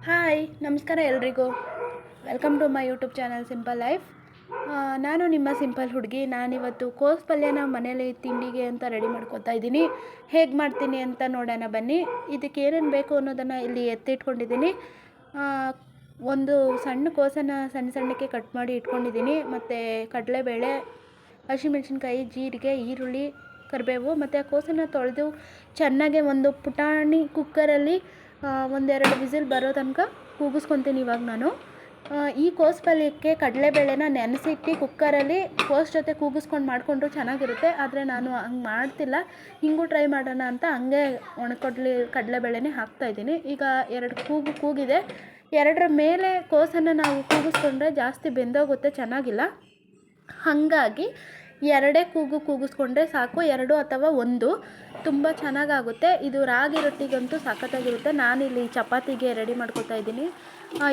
Hi ನಮಸ್ಕಾರ ಎಲ್ರಿಗೂ. Welcome to my YouTube channel simple life. ನಾನು ನಿಮ್ಮ ಸಿಂಪಲ್ ಹುಡುಗಿ. ನಾನಿವತ್ತು ಕೋಸು ಪಲ್ಯನ ಮನೇಲಿ ತಿಂಡಿಗೆ ಅಂತ ರೆಡಿ ಮಾಡ್ಕೊತಾ ಇದ್ದೀನಿ. ಹೇಗೆ ಮಾಡ್ತೀನಿ ಅಂತ ನೋಡೋಣ ಬನ್ನಿ. ಇದಕ್ಕೆ ಏನೇನು ಬೇಕು ಅನ್ನೋದನ್ನು ಇಲ್ಲಿ ಎತ್ತಿಟ್ಕೊಂಡಿದ್ದೀನಿ. ಒಂದು ಸಣ್ಣ ಕೋಸನ್ನು ಸಣ್ಣ ಸಣ್ಣಕ್ಕೆ ಕಟ್ ಮಾಡಿ ಇಟ್ಕೊಂಡಿದ್ದೀನಿ. ಮತ್ತು ಕಡಲೆಬೇಳೆ, ಹಸಿಮೆಣಸಿನ್ಕಾಯಿ, ಜೀರಿಗೆ, ಈರುಳ್ಳಿ, ಕರಿಬೇವು ಮತ್ತು ಕೋಸನ್ನು ತೊಳೆದು ಚೆನ್ನಾಗೆ ಒಂದು ಪುಟಾಣಿ ಕುಕ್ಕರಲ್ಲಿ ಒಂದೆರಡು ವಿಸಿಲ್ ಬರೋ ತನಕ ಕೂಗಿಸ್ಕೊತೀನಿ. ಇವಾಗ ನಾನು ಈ ಕೋಸು ಪಲ್ಯಕ್ಕೆ ಕಡಲೆಬೇಳೆನ ನೆನೆಸಿಟ್ಟು ಕುಕ್ಕರಲ್ಲಿ ಕೋಸು ಜೊತೆ ಕೂಗಿಸ್ಕೊಂಡು ಮಾಡಿಕೊಂಡ್ರು ಚೆನ್ನಾಗಿರುತ್ತೆ. ಆದರೆ ನಾನು ಹಂಗೆ ಮಾಡ್ತಿಲ್ಲ. ಹಿಂಗೂ ಟ್ರೈ ಮಾಡೋಣ ಅಂತ ಹಂಗೆ ಕಡಲೆಬೇಳೆನೇ ಹಾಕ್ತಾಯಿದ್ದೀನಿ. ಈಗ 2 ಕೂಗಿದೆ. 2ರ ಮೇಲೆ ಕೋಸನ್ನು ನಾವು ಕೂಗಿಸ್ಕೊಂಡ್ರೆ ಜಾಸ್ತಿ ಬೆಂದೋಗುತ್ತೆ, ಚೆನ್ನಾಗಿಲ್ಲ. ಹಾಗಾಗಿ 2 ಕೂಗಿಸ್ಕೊಂಡ್ರೆ ಸಾಕು. 2 ಅಥವಾ 1 ತುಂಬ ಚೆನ್ನಾಗಾಗುತ್ತೆ. ಇದು ರಾಗಿ ರೊಟ್ಟಿಗಂತೂ ಸಖತ್ತಾಗಿರುತ್ತೆ. ನಾನಿಲ್ಲಿ ಚಪಾತಿಗೆ ರೆಡಿ ಮಾಡ್ಕೊತಾ ಇದ್ದೀನಿ.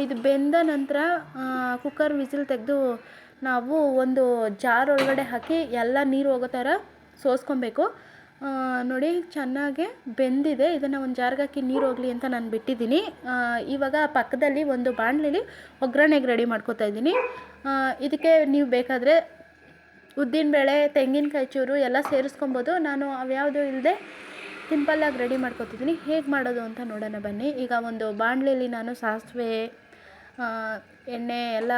ಇದು ಬೆಂದ ನಂತರ ಕುಕ್ಕರ್ ವಿಸಿಲ್ ತೆಗೆದು ನಾವು ಒಂದು ಜಾರ್ ಒಳಗಡೆ ಹಾಕಿ ಎಲ್ಲ ನೀರು ಹೋಗೋ ಥರ ಸೋಸ್ಕೊಬೇಕು. ನೋಡಿ ಚೆನ್ನಾಗೆ ಬೆಂದಿದೆ. ಇದನ್ನು ಒಂದು ಜಾರ್ಗೆ ಹಾಕಿ ನೀರು ಹೋಗಲಿ ಅಂತ ನಾನು ಬಿಟ್ಟಿದ್ದೀನಿ. ಇವಾಗ ಪಕ್ಕದಲ್ಲಿ ಒಂದು ಬಾಣಲೆಲಿ ಒಗ್ಗರಣೆಗೆ ರೆಡಿ ಮಾಡ್ಕೊತಾ ಇದ್ದೀನಿ. ಇದಕ್ಕೆ ನೀವು ಬೇಕಾದರೆ ಉದ್ದಿನಬೇಳೆ, ತೆಂಗಿನಕಾಯಿ ಚೂರು ಎಲ್ಲ ಸೇರಿಸ್ಕೊಬೋದು. ನಾನು ಅವ್ಯಾವುದು ಇಲ್ಲದೆ ಸಿಂಪಲ್ಲಾಗಿ ರೆಡಿ ಮಾಡ್ಕೊತಿದ್ದೀನಿ. ಹೇಗೆ ಮಾಡೋದು ಅಂತ ನೋಡೋಣ ಬನ್ನಿ. ಈಗ ಒಂದು ಬಾಣಲೆಯಲ್ಲಿ ನಾನು ಸಾಸಿವೆ, ಎಣ್ಣೆ ಎಲ್ಲ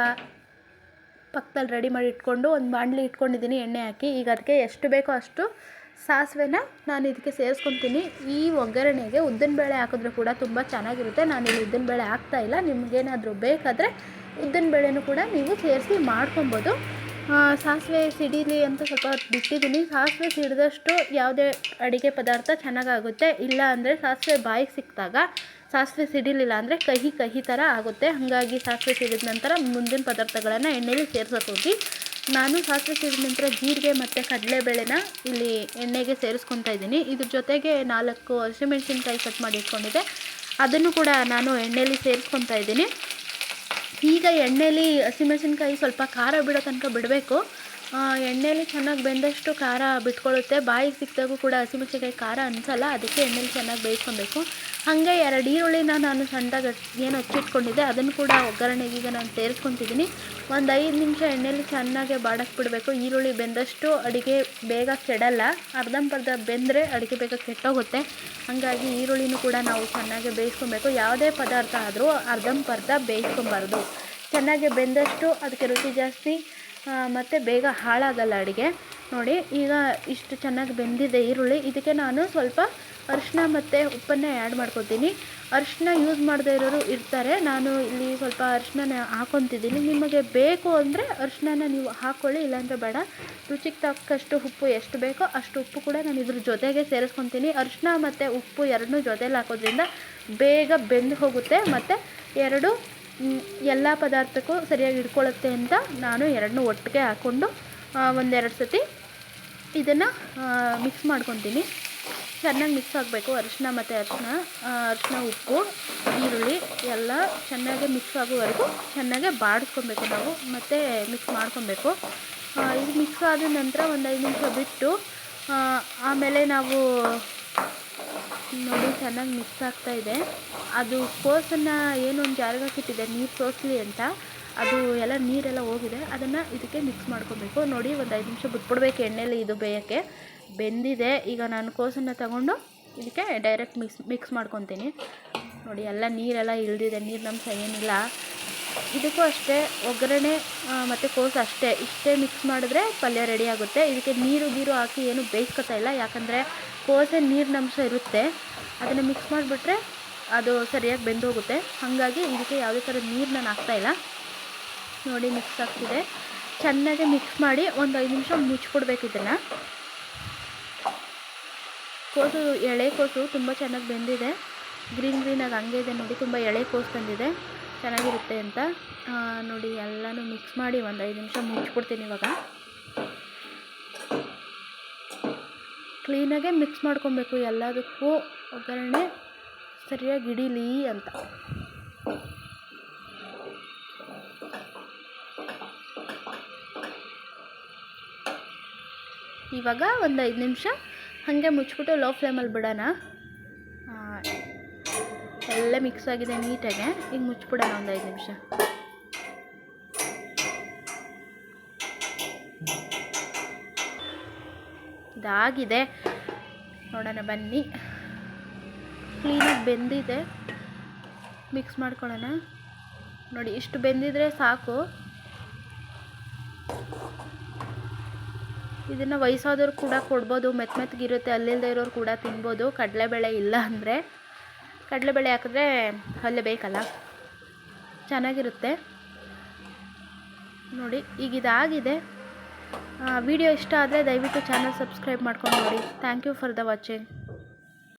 ಪಕ್ಕದಲ್ಲಿ ರೆಡಿ ಮಾಡಿ ಇಟ್ಕೊಂಡು ಒಂದು ಬಾಣಲೆ ಇಟ್ಕೊಂಡಿದ್ದೀನಿ ಎಣ್ಣೆ ಹಾಕಿ. ಈಗ ಅದಕ್ಕೆ ಎಷ್ಟು ಬೇಕೋ ಅಷ್ಟು ಸಾಸಿವೆನ ನಾನು ಇದಕ್ಕೆ ಸೇರಿಸ್ಕೊತೀನಿ. ಈ ಒಗ್ಗರಣೆಗೆ ಉದ್ದಿನಬೇಳೆ ಹಾಕಿದ್ರೂ ಕೂಡ ತುಂಬ ಚೆನ್ನಾಗಿರುತ್ತೆ. ನಾನಿಲ್ಲಿ ಉದ್ದಿನಬೇಳೆ ಹಾಕ್ತಾಯಿಲ್ಲ. ನಿಮಗೇನಾದರೂ ಬೇಕಾದರೆ ಉದ್ದಿನಬೇಳೆನೂ ಕೂಡ ನೀವು ಸೇರಿಸಿ ಮಾಡ್ಕೊಬೋದು. ಸಾಸಿವೆ ಸಿಡೀಲಿ ಅಂತ ಸ್ವಲ್ಪ ಹೊತ್ತು ಬಿಟ್ಟಿದ್ದೀನಿ. ಸಾಸಿವೆ ಸಿಡಿದಷ್ಟು ಯಾವುದೇ ಅಡುಗೆ ಪದಾರ್ಥ ಚೆನ್ನಾಗಾಗುತ್ತೆ. ಇಲ್ಲ ಅಂದರೆ ಸಾಸಿವೆ ಬಾಯಿಗೆ ಸಿಕ್ಕಿದಾಗ ಸಾಸಿವೆ ಸಿಡಿಲಿಲ್ಲ ಅಂದರೆ ಕಹಿ ಥರ ಆಗುತ್ತೆ. ಹಾಗಾಗಿ ಸಾಸಿವೆ ಸಿಡಿದ ನಂತರ ಮುಂದಿನ ಪದಾರ್ಥಗಳನ್ನು ಎಣ್ಣೆಲಿ ಸೇರ್ಸೋಕೆ ನಾನು ಸಾಸಿವೆ ಸಿಡಿದ ನಂತರ ಜೀರಿಗೆ ಮತ್ತು ಕಡಲೆಬೇಳೆನ ಇಲ್ಲಿ ಎಣ್ಣೆಗೆ ಸೇರಿಸ್ಕೊತಾ ಇದ್ದೀನಿ. ಇದ್ರ ಜೊತೆಗೆ 4 ಹಸಿಮೆಣಸಿನ್ಕಾಯಿ ಕಟ್ ಮಾಡಿ ಇಟ್ಕೊಂಡಿದ್ದೆ, ಅದನ್ನು ಕೂಡ ನಾನು ಎಣ್ಣೆಲಿ ಸೇರಿಸ್ಕೊತಾ ಇದ್ದೀನಿ. ಈಗ ಎಣ್ಣೆಲಿ ಹಸಿಮೆಣಸಿನ್ಕಾಯಿ ಸ್ವಲ್ಪ ಖಾರ ಬಿಡೋ ತನಕ ಬಿಡಬೇಕು. ಎಣ್ಣೆಲಿ ಚೆನ್ನಾಗಿ ಬೆಂದಷ್ಟು ಖಾರ ಬಿಟ್ಕೊಳ್ಳುತ್ತೆ. ಬಾಯಿಗೆ ಸಿಕ್ಕಿದಾಗೂ ಕೂಡ ಹಸಿಮೆಣಸಿನ್ಕಾಯಿ ಖಾರ ಅನಿಸಲ್ಲ. ಅದಕ್ಕೆ ಎಣ್ಣೆಲಿ ಚೆನ್ನಾಗಿ ಬೇಯಿಸ್ಕೊಬೇಕು. ಹಾಗೆ 2 ಈರುಳ್ಳಿನ ನಾನು ಸಣ್ಣದಾಗಿ ಏನು ಹಚ್ಚಿಟ್ಕೊಂಡಿದ್ದೆ ಅದನ್ನು ಕೂಡ ಒಗ್ಗರಣೆಗೆ ಈಗ ನಾನು ಸೇರಿಸ್ಕೊತಿದ್ದೀನಿ. ಒಂದು 5 ನಿಮಿಷ ಎಣ್ಣೆಲಿ ಚೆನ್ನಾಗಿ ಬಾಡಕ್ಕೆ ಬಿಡಬೇಕು. ಈರುಳ್ಳಿ ಬೆಂದಷ್ಟು ಅಡುಗೆ ಬೇಗ ಕೆಡಲ್ಲ. ಅರ್ಧಂಬರ್ಧ ಬೆಂದರೆ ಅಡುಗೆ ಬೇಗ ಕೆಟ್ಟೋಗುತ್ತೆ. ಹಾಗಾಗಿ ಈರುಳ್ಳಿನೂ ಕೂಡ ನಾವು ಚೆನ್ನಾಗಿ ಬೇಯಿಸ್ಕೊಬೇಕು. ಯಾವುದೇ ಪದಾರ್ಥ ಆದರೂ ಅರ್ಧಂಬರ್ಧ ಬೇಯಿಸ್ಕೊಬಾರ್ದು. ಚೆನ್ನಾಗಿ ಬೆಂದಷ್ಟು ಅದಕ್ಕೆ ರುಚಿ ಜಾಸ್ತಿ ಮತ್ತು ಬೇಗ ಹಾಳಾಗಲ್ಲ ಅಡುಗೆ. ನೋಡಿ ಈಗ ಇಷ್ಟು ಚೆನ್ನಾಗಿ ಬೆಂದಿದೆ ಈರುಳ್ಳಿ. ಇದಕ್ಕೆ ನಾನು ಸ್ವಲ್ಪ ಅರಿಶಿನ ಮತ್ತು ಉಪ್ಪನ್ನು ಆ್ಯಡ್ ಮಾಡ್ಕೊತೀನಿ. ಅರಿಶಿನ ಯೂಸ್ ಮಾಡದೇ ಇರೋರು ಇರ್ತಾರೆ. ನಾನು ಇಲ್ಲಿ ಸ್ವಲ್ಪ ಅರಿಶಿನ ಹಾಕ್ಕೊತಿದ್ದೀನಿ. ನಿಮಗೆ ಬೇಕು ಅಂದರೆ ಅರಿಶಿನ ನೀವು ಹಾಕ್ಕೊಳ್ಳಿ, ಇಲ್ಲಾಂದರೆ ಬೇಡ. ರುಚಿಗೆ ತಕ್ಕಷ್ಟು ಉಪ್ಪು ಎಷ್ಟು ಬೇಕೋ ಅಷ್ಟು ಉಪ್ಪು ಕೂಡ ನಾನು ಇದ್ರ ಜೊತೆಗೆ ಸೇರಿಸ್ಕೊತೀನಿ. ಅರಿಶಿನ ಮತ್ತು ಉಪ್ಪು ಎರಡನ್ನೂ ಜೊತೆಲಿ ಹಾಕೋದ್ರಿಂದ ಬೇಗ ಬೆಂದು ಹೋಗುತ್ತೆ ಮತ್ತು ಎಲ್ಲ ಪದಾರ್ಥಕ್ಕೂ ಸರಿಯಾಗಿ ಇಟ್ಕೊಳ್ಳುತ್ತೆ ಅಂತ ನಾನು ಎರಡನ್ನೂ ಒಟ್ಟಿಗೆ ಹಾಕ್ಕೊಂಡು ಒಂದೆರಡು ಸತಿ ಇದನ್ನು ಮಿಕ್ಸ್ ಮಾಡ್ಕೊತೀನಿ. ಚೆನ್ನಾಗಿ ಮಿಕ್ಸ್ ಆಗಬೇಕು. ಅರಿಶಿನ ಮತ್ತು ಅರಿಶಿನ, ಉಪ್ಪು, ಈರುಳ್ಳಿ ಎಲ್ಲ ಚೆನ್ನಾಗಿ ಮಿಕ್ಸ್ ಆಗೋವರೆಗೂ ಚೆನ್ನಾಗೆ ಬಾಡಿಸ್ಕೊಬೇಕು ನಾವು, ಮತ್ತು ಮಿಕ್ಸ್ ಮಾಡ್ಕೊಬೇಕು. ಇದು ಮಿಕ್ಸ್ ಆದ ನಂತರ ಒಂದು 5 ನಿಮಿಷ ಬಿಟ್ಟು ಆಮೇಲೆ ನಾವು ನೋಡಿ ಚೆನ್ನಾಗಿ ಮಿಕ್ಸ್ ಆಗ್ತಾಯಿದೆ. ಅದು ಕೋಸನ್ನು ಏನು ಒಂದು ಜಾರಿಗೆ ಹಾಕಿಟ್ಟಿದೆ ನೀರು ಸೋಸಲಿ ಅಂತ, ಅದು ಎಲ್ಲ ನೀರೆಲ್ಲ ಹೋಗಿದೆ. ಅದನ್ನು ಇದಕ್ಕೆ ಮಿಕ್ಸ್ ಮಾಡ್ಕೊಬೇಕು. ನೋಡಿ ಒಂದು 5 ನಿಮಿಷ ಬಿಟ್ಬಿಡ್ಬೇಕು ಎಣ್ಣೆಲಿ ಇದು ಬೇಯೋಕ್ಕೆ. ಬೆಂದಿದೆ. ಈಗ ನಾನು ಕೋಸನ್ನು ತಗೊಂಡು ಇದಕ್ಕೆ ಡೈರೆಕ್ಟ್ ಮಿಕ್ಸ್ ಮಾಡ್ಕೊತೀನಿ. ನೋಡಿ ಎಲ್ಲ ನೀರೆಲ್ಲ ಇಳಿದಿದೆ, ನೀರಿನಂಶ ಏನಿಲ್ಲ. ಇದಕ್ಕೂ ಅಷ್ಟೇ ಒಗ್ಗರಣೆ ಮತ್ತು ಕೋಸು ಅಷ್ಟೇ, ಇಷ್ಟೇ ಮಿಕ್ಸ್ ಮಾಡಿದ್ರೆ ಪಲ್ಯ ರೆಡಿ ಆಗುತ್ತೆ. ಇದಕ್ಕೆ ನೀರು ಹಾಕಿ ಏನು ಬೇಯಿಸ್ಕೊತಾ ಇಲ್ಲ, ಯಾಕಂದರೆ ಕೋಸೆ ನೀರಿನಂಶ ಇರುತ್ತೆ. ಅದನ್ನು ಮಿಕ್ಸ್ ಮಾಡಿಬಿಟ್ರೆ ಅದು ಸರಿಯಾಗಿ ಬೆಂದೋಗುತ್ತೆ. ಹಾಗಾಗಿ ಇದಕ್ಕೆ ಯಾವುದೇ ಥರ ನೀರು ನಾನು ಹಾಕ್ತಾಯಿಲ್ಲ. ನೋಡಿ ಮಿಕ್ಸ್ ಆಗ್ತಿದೆ. ಚೆನ್ನಾಗಿ ಮಿಕ್ಸ್ ಮಾಡಿ ಒಂದು 5 ನಿಮಿಷ ಮುಚ್ಚಿಬಿಡ್ಬೇಕು ಇದನ್ನು. ಕೋಸು ಎಳೆ ಕೋಸು ತುಂಬ ಚೆನ್ನಾಗಿ ಬೆಂದಿದೆ. ಗ್ರೀನಾಗಿ ಹಂಗೆ ಇದೆ ನೋಡಿ, ತುಂಬ ಎಳೆ ಕೋಸು ಬಂದಿದೆ, ಚೆನ್ನಾಗಿರುತ್ತೆ ಅಂತ. ನೋಡಿ ಎಲ್ಲನೂ ಮಿಕ್ಸ್ ಮಾಡಿ ಒಂದು 5 ನಿಮಿಷ ಮುಚ್ಚಿಬಿಡ್ತೀನಿ. ಇವಾಗ ಕ್ಲೀನಾಗೆ ಮಿಕ್ಸ್ ಮಾಡ್ಕೊಬೇಕು. ಎಲ್ಲದಕ್ಕೂ ಒಗ್ಗರಣೆ ಸರಿಯಾಗಿ ಹಿಡೀಲಿ ಅಂತ. ಇವಾಗ ಒಂದು 5 ನಿಮಿಷ ಹಾಗೆ ಮುಚ್ಚಿಬಿಟ್ಟು ಲೋ ಫ್ಲೇಮಲ್ಲಿ ಬಿಡೋಣ. ಎಲ್ಲ ಮಿಕ್ಸ್ ಆಗಿದೆ ನೀಟಾಗಿ. ಈಗ ಮುಚ್ಚಿಬಿಡೋಣ ಒಂದು 5 ನಿಮಿಷ. ಇದಾಗಿದೆ, ನೋಡೋಣ ಬನ್ನಿ. ಕ್ಲೀನಾಗಿ ಬೆಂದಿದೆ, ಮಿಕ್ಸ್ ಮಾಡ್ಕೊಳ್ಳೋಣ. ನೋಡಿ ಇಷ್ಟು ಬೆಂದಿದ್ರೆ ಸಾಕು. ಇದನ್ನು ವಯಸ್ಸಾದವ್ರು ಕೂಡ ಕೊಡ್ಬೋದು, ಮೆತ್ತಗಿರುತ್ತೆ, ಅಲ್ಲಿಲ್ಲದೆ ಇರೋರು ಕೂಡ ತಿನ್ಬೋದು. ಕಡಲೆಬೇಳೆ ಇಲ್ಲ ಅಂದರೆ ಕಡಲೆಬೇಳೆ ಹಾಕಿದ್ರೆ ಅಲ್ಲೇ ಬೇಕಲ್ಲ, ಚೆನ್ನಾಗಿರುತ್ತೆ. ನೋಡಿ ಈಗ ಇದಾಗಿದೆ. ವಿಡಿಯೋ ಇಷ್ಟ ಆದರೆ ದಯವಿಟ್ಟು ಚಾನಲ್ ಸಬ್ಸ್ಕ್ರೈಬ್ ಮಾಡ್ಕೊಂಡು ನೋಡಿ. Thank you for the watching.